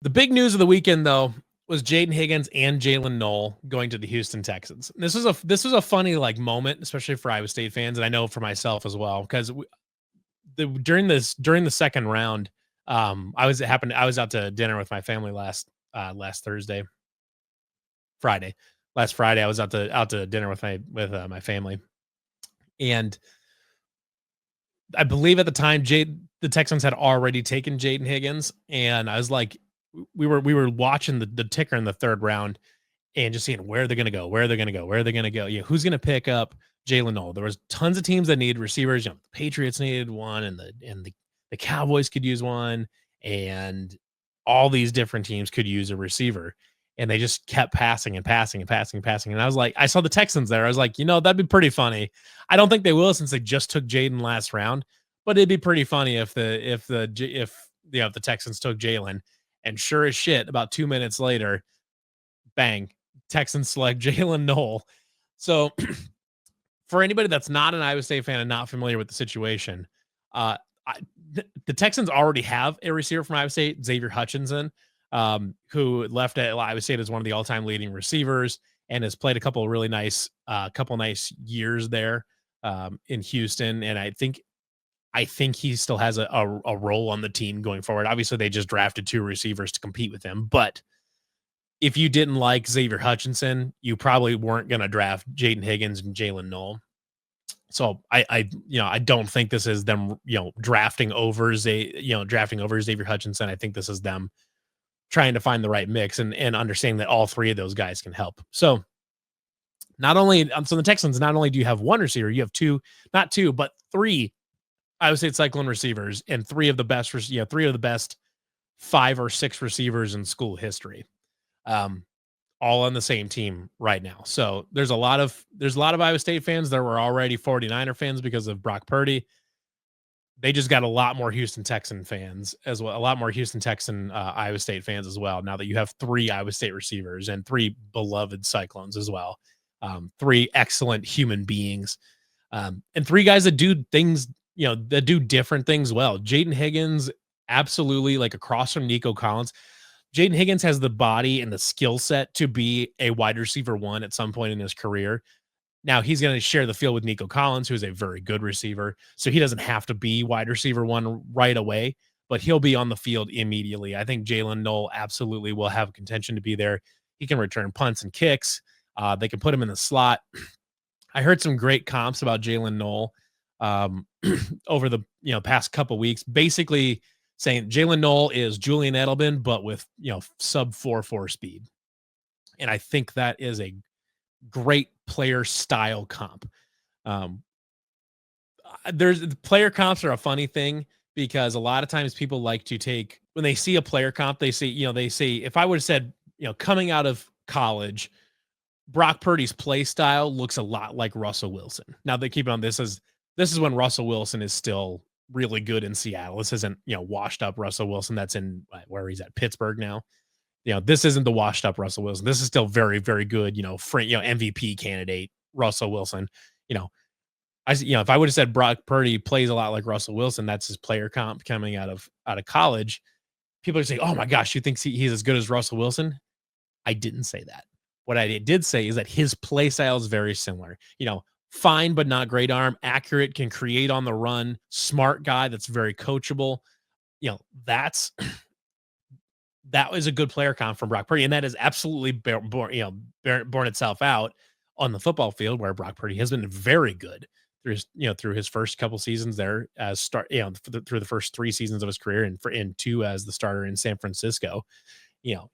The big news of the weekend, though, was Jayden Higgins and Jaylin Noel going to the Houston Texans. This was a funny like moment, especially for Iowa State fans, and I know for myself as well, because during the second round, I was out to dinner with my family last Thursday, Friday, last Friday. I was out to dinner with my family, and I believe at the time the Texans had already taken Jayden Higgins, and I was like, we were watching the ticker in the third round and just seeing where they're gonna go, where they're gonna go, where they're gonna go. Yeah, who's gonna pick up Jaylin Noel? There was tons of teams that needed receivers. The Patriots needed one, and the Cowboys could use one, and all these different teams could use a receiver. And they just kept passing and passing and passing and passing. And I was like, I saw the Texans there. I was like, that'd be pretty funny. I don't think they will since they just took Jayden last round, but it'd be pretty funny if the Texans took Jaylin. And sure as shit, about 2 minutes later, bang, Texans select Jaylin Noel. So for anybody that's not an Iowa State fan and not familiar with the situation, uh, the Texans already have a receiver from Iowa State, Xavier Hutchinson, who left at Iowa State as one of the all-time leading receivers and has played a couple of really nice, years there in Houston. And I think he still has a role on the team going forward. Obviously, they just drafted 2 receivers to compete with him, but if you didn't like Xavier Hutchinson, you probably weren't going to draft Jayden Higgins and Jaylin Noel. So I don't think this is them, drafting over Xavier Hutchinson. I think this is them trying to find the right mix and understanding that all 3 of those guys can help. So the Texans, not only do you have one receiver, you have not two, but 3 Iowa State Cyclone receivers and 3 of the best 5 or 6 receivers in school history. All on the same team right now. So there's a lot of Iowa State fans that were already 49er fans because of Brock Purdy. They just got a lot more Houston Texan fans as well, a lot more Houston Texan Iowa State fans as well. Now that you have 3 Iowa State receivers and 3 beloved Cyclones as well, 3 excellent human beings, and 3 guys that do things, that do different things well. Jayden Higgins, absolutely like across from Nico Collins. Jayden Higgins has the body and the skill set to be a wide receiver 1 at some point in his career. Now he's going to share the field with Nico Collins, who is a very good receiver. So he doesn't have to be wide receiver 1 right away, but he'll be on the field immediately. I think Jaylin Noel absolutely will have contention to be there. He can return punts and kicks. They can put him in the slot. I heard some great comps about Jaylin Noel over the past couple weeks, basically saying Jaylin Noel is Julian Edelman, but with sub 4.4 speed. And I think that is a great player style comp. There's player comps are a funny thing because a lot of times people like to take, when they see a player comp, they say, if I would have said, coming out of college, Brock Purdy's play style looks a lot like Russell Wilson. Now they keep it on this is when Russell Wilson is still really good in Seattle. This isn't, washed up Russell Wilson that's in where he's at, Pittsburgh now. This isn't the washed up Russell Wilson. This is still very, very good, MVP candidate Russell Wilson. If I would have said Brock Purdy plays a lot like Russell Wilson, that's his player comp coming out of college, people are saying, "Oh my gosh, you think he's as good as Russell Wilson?" I didn't say that. What I did say is that his play style is very similar. Fine, but not great arm, accurate, can create on the run, smart guy that's very coachable. That was a good player comp from Brock Purdy, and that has absolutely borne itself out on the football field, where Brock Purdy has been very good through his first couple seasons there through the first 3 seasons of his career, and 2 as the starter in San Francisco.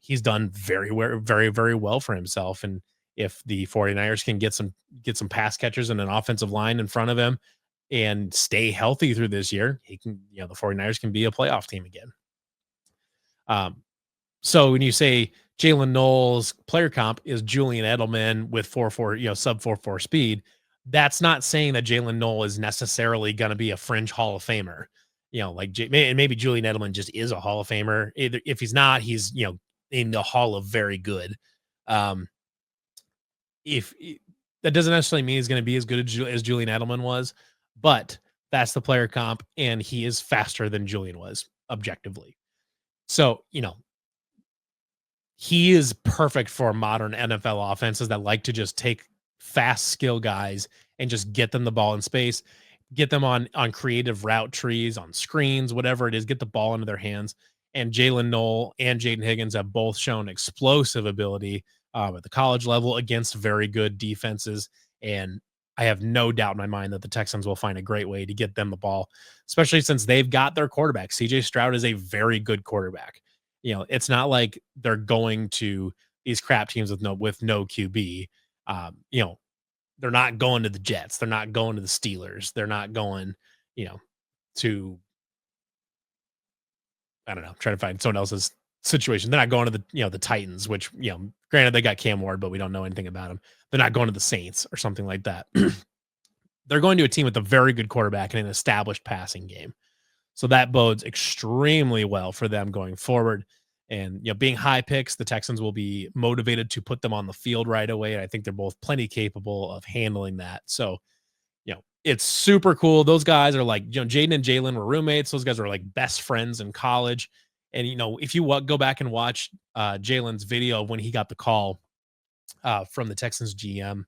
He's done very, very, very well for himself. And if the 49ers can get some pass catchers and an offensive line in front of him and stay healthy through this year, he can, the 49ers can be a playoff team again. So when you say Jaylin Noel's player comp is Julian Edelman with 4.4, sub 4.4 speed, that's not saying that Jaylin Noel is necessarily going to be a fringe Hall of Famer. Maybe Julian Edelman just is a Hall of Famer. If he's not, he's, in the Hall of Very Good. If that doesn't necessarily mean he's going to be as good as Julian Edelman was, but that's the player comp, and he is faster than Julian was objectively. So, he is perfect for modern NFL offenses that like to just take fast skill guys and just get them the ball in space, get them on creative route trees, on screens, whatever it is, get the ball into their hands. And Jaylen Noel and Jayden Higgins have both shown explosive ability at the college level against very good defenses. And I have no doubt in my mind that the Texans will find a great way to get them the ball, especially since they've got their quarterback. CJ Stroud is a very good quarterback. It's not like they're going to these crap teams with no QB. You know, they're not going to the Jets. They're not going to the Steelers. They're not going, you know, to I don't know, trying to find someone else's situation. They're not going to the Titans, which, granted they got Cam Ward, but we don't know anything about him. They're not going to the Saints or something like that. They're going to a team with a very good quarterback and an established passing game. So that bodes extremely well for them going forward. And being high picks, the Texans will be motivated to put them on the field right away. And I think they're both plenty capable of handling that. So, it's super cool. Those guys are like, Jayden and Jaylin were roommates. Those guys were like best friends in college. And if you go back and watch Jaylin's video of when he got the call from the Texans GM,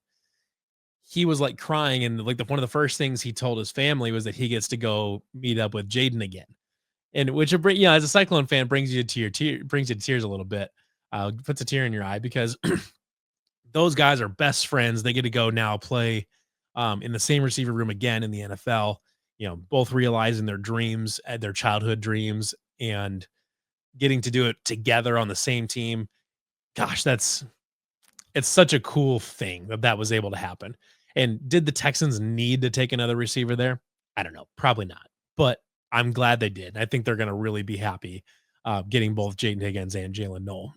he was like crying, and like one of the first things he told his family was that he gets to go meet up with Jayden again. And which as a Cyclone fan brings you to brings you to tears a little bit. Puts a tear in your eye because those guys are best friends. They get to go now play in the same receiver room again in the NFL. Both realizing their dreams, their childhood dreams, and getting to do it together on the same team. Gosh, it's such a cool thing that was able to happen. And did the Texans need to take another receiver there? I don't know, probably not. But I'm glad they did. I think they're going to really be happy getting both Jayden Higgins and Jaylen Noel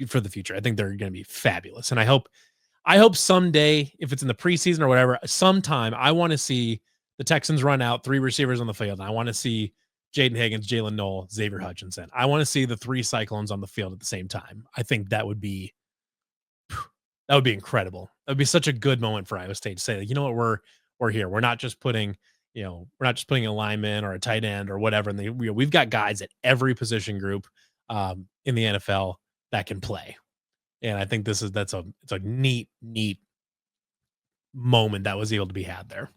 for the future. I think they're going to be fabulous, and I hope someday, if it's in the preseason or whatever, sometime I want to see the Texans run out 3 receivers on the field. I want to see Jayden Higgins, Jaylen Noel, Xavier Hutchinson. I want to see the 3 Cyclones on the field at the same time. I think that would be incredible. That would be such a good moment for Iowa State to say, like, you know what, we're here. We're not just putting, a lineman or a tight end or whatever. And we've got guys at every position group in the NFL that can play. And I think it's a neat moment that was able to be had there.